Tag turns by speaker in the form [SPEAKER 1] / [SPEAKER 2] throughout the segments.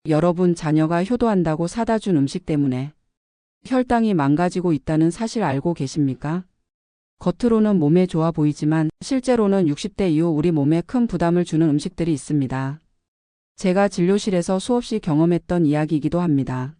[SPEAKER 1] 여러분, 자녀가 효도한다고 사다 준 음식 때문에 혈당이 망가지고 있다는 사실 알고 계십니까? 겉으로는 몸에 좋아 보이지만 실제로는 60대 이후 우리 몸에 큰 부담을 주는 음식들이 있습니다. 제가 진료실에서 수없이 경험했던 이야기이기도 합니다.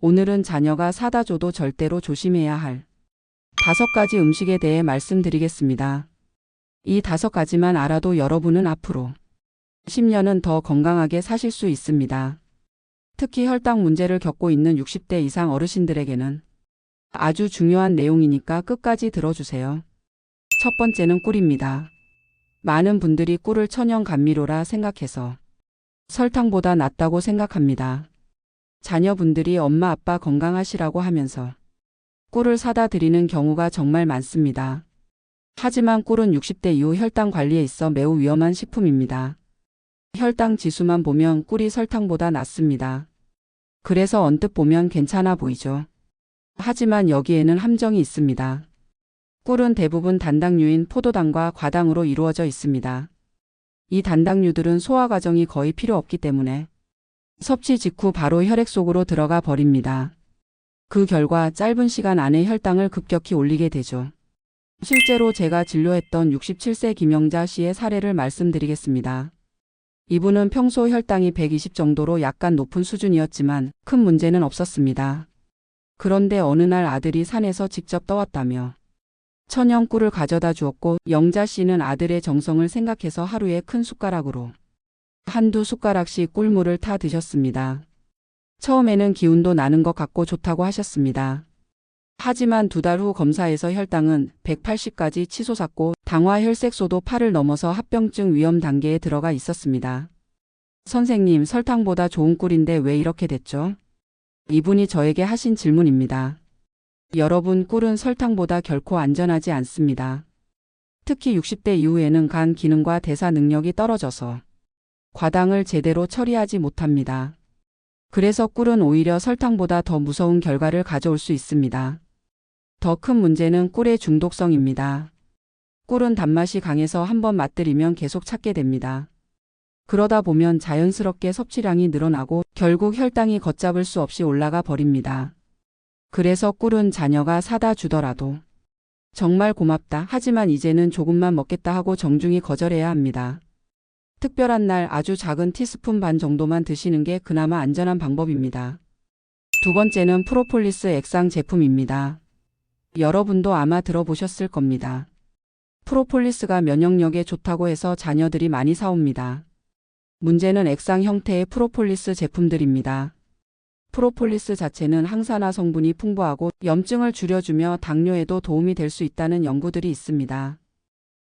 [SPEAKER 1] 오늘은 자녀가 사다 줘도 절대로 조심해야 할 5가지 음식에 대해 말씀드리겠습니다. 이 5가지만 알아도 여러분은 앞으로 10년은 더 건강하게 사실 수 있습니다. 특히 혈당 문제를 겪고 있는 60대 이상 어르신들에게는 아주 중요한 내용이니까 끝까지 들어주세요. 첫 번째는 꿀입니다. 많은 분들이 꿀을 천연 감미료라 생각해서 설탕보다 낫다고 생각합니다. 자녀분들이 엄마 아빠 건강하시라고 하면서 꿀을 사다 드리는 경우가 정말 많습니다. 하지만 꿀은 60대 이후 혈당 관리에 있어 매우 위험한 식품입니다. 혈당 지수만 보면 꿀이 설탕보다 낫습니다. 그래서 언뜻 보면 괜찮아 보이죠. 하지만 여기에는 함정이 있습니다. 꿀은 대부분 단당류인 포도당과 과당으로 이루어져 있습니다. 이 단당류들은 소화 과정이 거의 필요 없기 때문에 섭취 직후 바로 혈액 속으로 들어가 버립니다. 그 결과 짧은 시간 안에 혈당을 급격히 올리게 되죠. 실제로 제가 진료했던 67세 김영자 씨의 사례를 말씀드리겠습니다. 이분은 평소 혈당이 120 정도로 약간 높은 수준이었지만 큰 문제는 없었습니다. 그런데 어느 날 아들이 산에서 직접 떠왔다며 천연 꿀을 가져다 주었고, 영자 씨는 아들의 정성을 생각해서 하루에 큰 숟가락으로 한두 숟가락씩 꿀물을 타 드셨습니다. 처음에는 기운도 나는 것 같고 좋다고 하셨습니다. 하지만 2달 후 검사에서 혈당은 180까지 치솟았고 당화 혈색소도 8을 넘어서 합병증 위험 단계에 들어가 있었습니다. 선생님, 설탕보다 좋은 꿀인데 왜 이렇게 됐죠? 이분이 저에게 하신 질문입니다. 여러분, 꿀은 설탕보다 결코 안전하지 않습니다. 특히 60대 이후에는 간 기능과 대사 능력이 떨어져서 과당을 제대로 처리하지 못합니다. 그래서 꿀은 오히려 설탕보다 더 무서운 결과를 가져올 수 있습니다. 더 큰 문제는 꿀의 중독성입니다. 꿀은 단맛이 강해서 한번 맛들이면 계속 찾게 됩니다. 그러다 보면 자연스럽게 섭취량이 늘어나고 결국 혈당이 걷잡을 수 없이 올라가 버립니다. 그래서 꿀은 자녀가 사다 주더라도 정말 고맙다, 하지만 이제는 조금만 먹겠다 하고 정중히 거절해야 합니다. 특별한 날 아주 작은 티스푼 반 정도만 드시는 게 그나마 안전한 방법입니다. 두 번째는 프로폴리스 액상 제품입니다. 여러분도 아마 들어보셨을 겁니다. 프로폴리스가 면역력에 좋다고 해서 자녀들이 많이 사옵니다. 문제는 액상 형태의 프로폴리스 제품들입니다. 프로폴리스 자체는 항산화 성분이 풍부하고 염증을 줄여주며 당뇨에도 도움이 될 수 있다는 연구들이 있습니다.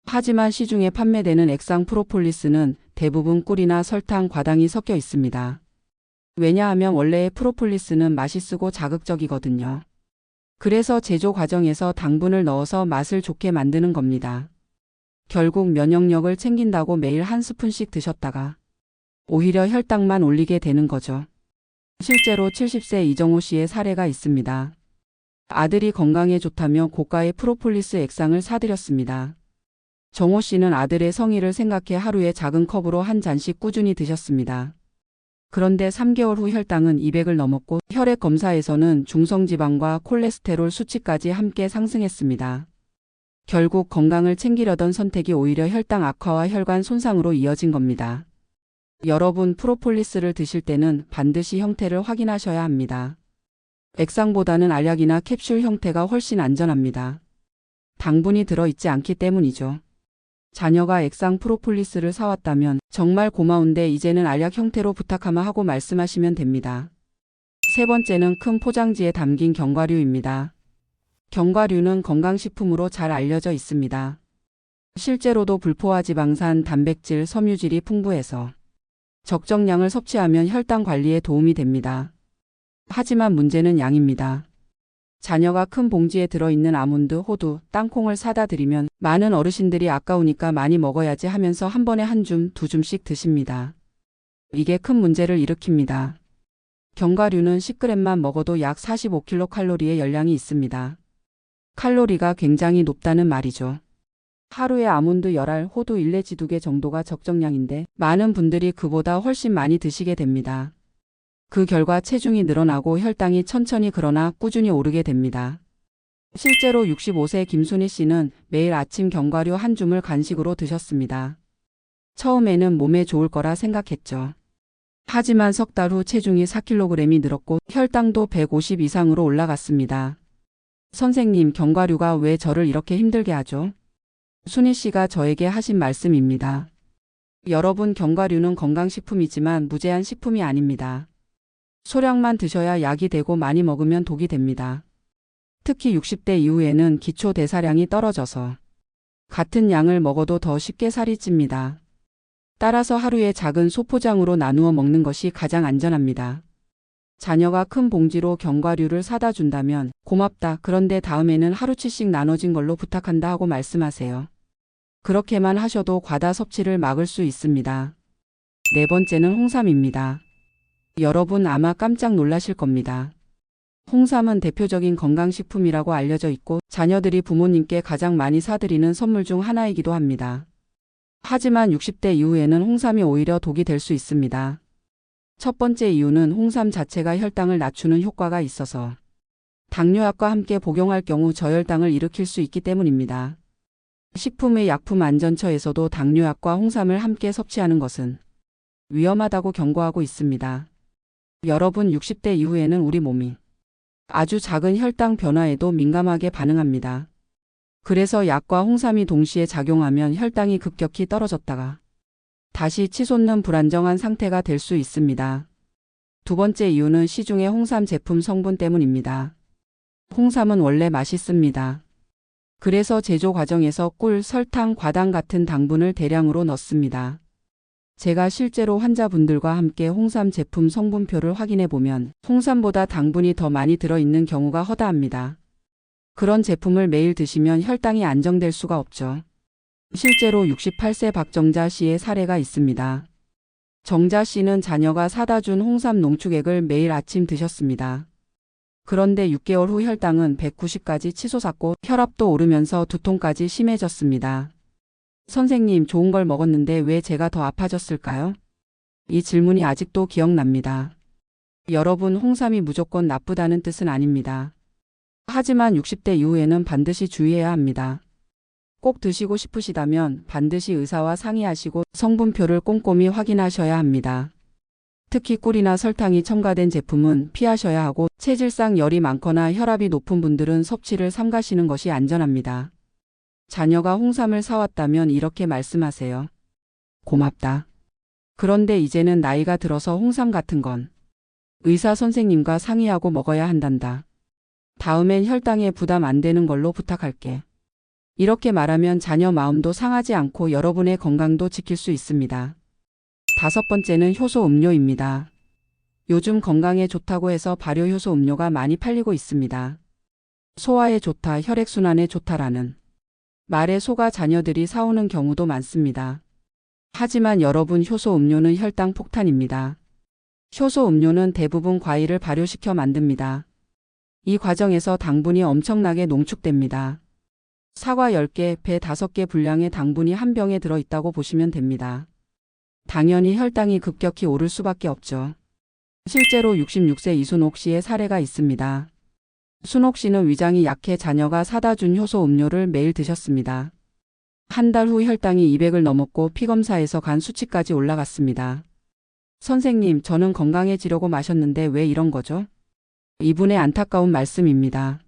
[SPEAKER 1] 하지만 시중에 판매되는 액상 프로폴리스는 대부분 꿀이나 설탕, 과당이 섞여 있습니다. 왜냐하면 원래의 프로폴리스는 맛이 쓰고 자극적이거든요. 그래서 제조 과정에서 당분을 넣어서 맛을 좋게 만드는 겁니다. 결국 면역력을 챙긴다고 매일 한 스푼씩 드셨다가 오히려 혈당만 올리게 되는 거죠. 실제로 70세 이정호 씨의 사례가 있습니다. 아들이 건강에 좋다며 고가의 프로폴리스 액상을 사드렸습니다. 정호 씨는 아들의 성의를 생각해 하루에 작은 컵으로 한 잔씩 꾸준히 드셨습니다. 그런데 3개월 후 혈당은 200을 넘었고 혈액 검사에서는 중성지방과 콜레스테롤 수치까지 함께 상승했습니다. 결국 건강을 챙기려던 선택이 오히려 혈당 악화와 혈관 손상으로 이어진 겁니다. 여러분, 프로폴리스를 드실 때는 반드시 형태를 확인하셔야 합니다. 액상보다는 알약이나 캡슐 형태가 훨씬 안전합니다. 당분이 들어있지 않기 때문이죠. 자녀가 액상 프로폴리스를 사왔다면 정말 고마운데 이제는 알약 형태로 부탁하마 하고 말씀하시면 됩니다. 세 번째는 큰 포장지에 담긴 견과류입니다. 견과류는 건강식품으로 잘 알려져 있습니다. 실제로도 불포화 지방산, 단백질, 섬유질이 풍부해서 적정량을 섭취하면 혈당 관리에 도움이 됩니다. 하지만 문제는 양입니다. 자녀가 큰 봉지에 들어있는 아몬드, 호두, 땅콩을 사다 드리면 많은 어르신들이 아까우니까 많이 먹어야지 하면서 한 번에 한 줌, 2줌씩 드십니다. 이게 큰 문제를 일으킵니다. 견과류는 10g만 먹어도 약 45kcal의 열량이 있습니다. 칼로리가 굉장히 높다는 말이죠. 하루에 아몬드 10알, 호두 1 내지 2개 정도가 적정량인데 많은 분들이 그보다 훨씬 많이 드시게 됩니다. 그 결과 체중이 늘어나고 혈당이 천천히 그러나 꾸준히 오르게 됩니다. 실제로 65세 김순희 씨는 매일 아침 견과류 한 줌을 간식으로 드셨습니다. 처음에는 몸에 좋을 거라 생각했죠. 하지만 석 달 후 체중이 4kg이 늘었고 혈당도 150 이상으로 올라갔습니다. 선생님, 견과류가 왜 저를 이렇게 힘들게 하죠? 순희 씨가 저에게 하신 말씀입니다. 여러분, 견과류는 건강식품이지만 무제한 식품이 아닙니다. 소량만 드셔야 약이 되고 많이 먹으면 독이 됩니다. 특히 60대 이후에는 기초 대사량이 떨어져서 같은 양을 먹어도 더 쉽게 살이 찝니다. 따라서 하루에 작은 소포장으로 나누어 먹는 것이 가장 안전합니다. 자녀가 큰 봉지로 견과류를 사다 준다면 고맙다. 그런데 다음에는 하루치씩 나눠진 걸로 부탁한다 하고 말씀하세요. 그렇게만 하셔도 과다 섭취를 막을 수 있습니다. 네 번째는 홍삼입니다. 여러분 아마 깜짝 놀라실 겁니다. 홍삼은 대표적인 건강식품이라고 알려져 있고 자녀들이 부모님께 가장 많이 사드리는 선물 중 하나이기도 합니다. 하지만 60대 이후에는 홍삼이 오히려 독이 될 수 있습니다. 첫 번째 이유는 홍삼 자체가 혈당을 낮추는 효과가 있어서 당뇨약과 함께 복용할 경우 저혈당을 일으킬 수 있기 때문입니다. 식품의 약품안전처에서도 당뇨약과 홍삼을 함께 섭취하는 것은 위험하다고 경고하고 있습니다. 여러분, 60대 이후에는 우리 몸이 아주 작은 혈당 변화에도 민감하게 반응합니다. 그래서 약과 홍삼이 동시에 작용하면 혈당이 급격히 떨어졌다가 다시 치솟는 불안정한 상태가 될 수 있습니다. 두 번째 이유는 시중의 홍삼 제품 성분 때문입니다. 홍삼은 원래 맛있습니다. 그래서 제조 과정에서 꿀, 설탕, 과당 같은 당분을 대량으로 넣습니다. 제가 실제로 환자분들과 함께 홍삼 제품 성분표를 확인해 보면 홍삼보다 당분이 더 많이 들어있는 경우가 허다합니다. 그런 제품을 매일 드시면 혈당이 안정될 수가 없죠. 실제로 68세 박정자 씨의 사례가 있습니다. 정자 씨는 자녀가 사다 준 홍삼 농축액을 매일 아침 드셨습니다. 그런데 6개월 후 혈당은 190까지 치솟았고 혈압도 오르면서 두통까지 심해졌습니다. 선생님, 좋은 걸 먹었는데 왜 제가 더 아파졌을까요? 이 질문이 아직도 기억납니다. 여러분, 홍삼이 무조건 나쁘다는 뜻은 아닙니다. 하지만 60대 이후에는 반드시 주의해야 합니다. 꼭 드시고 싶으시다면 반드시 의사와 상의하시고 성분표를 꼼꼼히 확인하셔야 합니다. 특히 꿀이나 설탕이 첨가된 제품은 피하셔야 하고 체질상 열이 많거나 혈압이 높은 분들은 섭취를 삼가시는 것이 안전합니다. 자녀가 홍삼을 사왔다면 이렇게 말씀하세요. 고맙다. 그런데 이제는 나이가 들어서 홍삼 같은 건 의사 선생님과 상의하고 먹어야 한단다. 다음엔 혈당에 부담 안 되는 걸로 부탁할게. 이렇게 말하면 자녀 마음도 상하지 않고 여러분의 건강도 지킬 수 있습니다. 다섯 번째는 효소 음료입니다. 요즘 건강에 좋다고 해서 발효 효소 음료가 많이 팔리고 있습니다. 소화에 좋다, 혈액순환에 좋다라는 말에 속아 자녀들이 사오는 경우도 많습니다. 하지만 여러분, 효소 음료는 혈당 폭탄입니다. 효소 음료는 대부분 과일을 발효시켜 만듭니다. 이 과정에서 당분이 엄청나게 농축됩니다. 사과 10개, 배 5개 분량의 당분이 한 병에 들어있다고 보시면 됩니다. 당연히 혈당이 급격히 오를 수밖에 없죠. 실제로 66세 이순옥 씨의 사례가 있습니다. 순옥 씨는 위장이 약해 자녀가 사다 준 효소 음료를 매일 드셨습니다. 한 달 후 혈당이 200을 넘었고 피검사에서 간 수치까지 올라갔습니다. 선생님, 저는 건강해지려고 마셨는데 왜 이런 거죠? 이분의 안타까운 말씀입니다.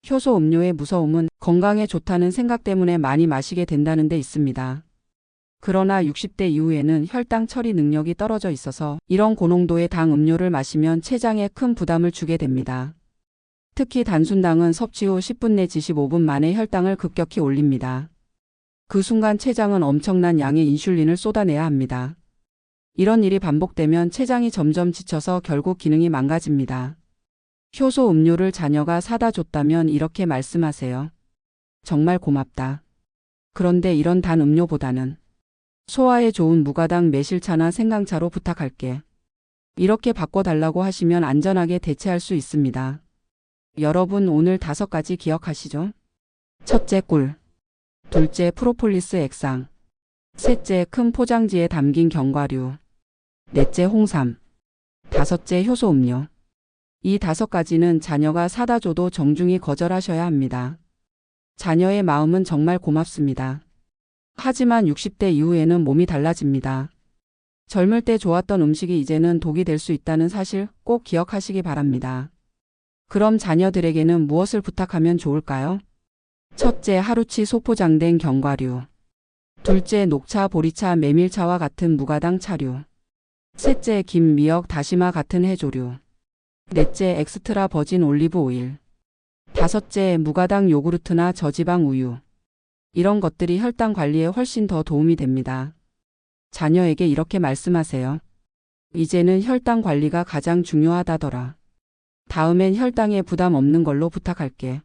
[SPEAKER 1] 효소 음료의 무서움은 건강에 좋다는 생각 때문에 많이 마시게 된다는 데 있습니다. 그러나 60대 이후에는 혈당 처리 능력이 떨어져 있어서 이런 고농도의 당 음료를 마시면 췌장에 큰 부담을 주게 됩니다. 특히 단순당은 섭취 후 10분 내지 15분 만에 혈당을 급격히 올립니다. 그 순간 췌장은 엄청난 양의 인슐린을 쏟아내야 합니다. 이런 일이 반복되면 췌장이 점점 지쳐서 결국 기능이 망가집니다. 효소 음료를 자녀가 사다 줬다면 이렇게 말씀하세요. 정말 고맙다. 그런데 이런 단 음료보다는 소화에 좋은 무가당 매실차나 생강차로 부탁할게. 이렇게 바꿔달라고 하시면 안전하게 대체할 수 있습니다. 여러분, 오늘 5가지 기억하시죠? 첫째, 꿀. 둘째, 프로폴리스 액상. 셋째, 큰 포장지에 담긴 견과류. 넷째, 홍삼. 다섯째, 효소 음료. 이 5가지는 자녀가 사다 줘도 정중히 거절하셔야 합니다. 자녀의 마음은 정말 고맙습니다. 하지만 60대 이후에는 몸이 달라집니다. 젊을 때 좋았던 음식이 이제는 독이 될 수 있다는 사실 꼭 기억하시기 바랍니다. 그럼 자녀들에게는 무엇을 부탁하면 좋을까요? 첫째, 하루치 소포장된 견과류. 둘째, 녹차, 보리차, 메밀차와 같은 무가당 차류. 셋째, 김, 미역, 다시마 같은 해조류. 넷째, 엑스트라 버진 올리브 오일. 다섯째, 무가당 요구르트나 저지방 우유. 이런 것들이 혈당 관리에 훨씬 더 도움이 됩니다. 자녀에게 이렇게 말씀하세요. 이제는 혈당 관리가 가장 중요하다더라. 다음엔 혈당에 부담 없는 걸로 부탁할게.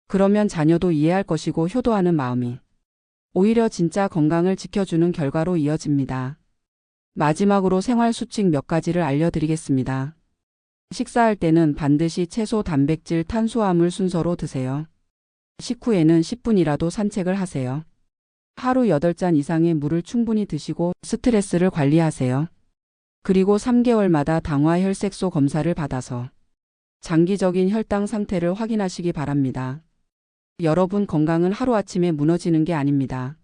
[SPEAKER 1] 그러면 자녀도 이해할 것이고 효도하는 마음이 오히려 진짜 건강을 지켜주는 결과로 이어집니다. 마지막으로 생활 수칙 몇 가지를 알려드리겠습니다. 식사할 때는 반드시 채소, 단백질, 탄수화물 순서로 드세요. 식후에는 10분이라도 산책을 하세요. 하루 8잔 이상의 물을 충분히 드시고 스트레스를 관리하세요. 그리고 3개월마다 당화 혈색소 검사를 받아서 장기적인 혈당 상태를 확인하시기 바랍니다. 여러분, 건강은 하루아침에 무너지는 게 아닙니다.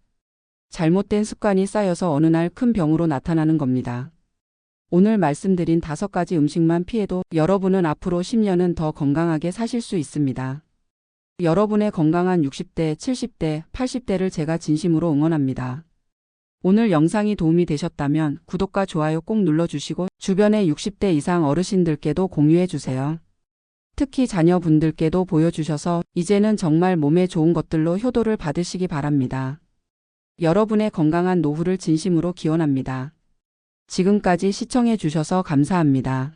[SPEAKER 1] 잘못된 습관이 쌓여서 어느 날 큰 병으로 나타나는 겁니다. 오늘 말씀드린 5가지 음식만 피해도 여러분은 앞으로 10년은 더 건강하게 사실 수 있습니다. 여러분의 건강한 60대, 70대, 80대를 제가 진심으로 응원합니다. 오늘 영상이 도움이 되셨다면 구독과 좋아요 꼭 눌러주시고 주변의 60대 이상 어르신들께도 공유해주세요. 특히 자녀분들께도 보여주셔서 이제는 정말 몸에 좋은 것들로 효도를 받으시기 바랍니다. 여러분의 건강한 노후를 진심으로 기원합니다. 지금까지 시청해 주셔서 감사합니다.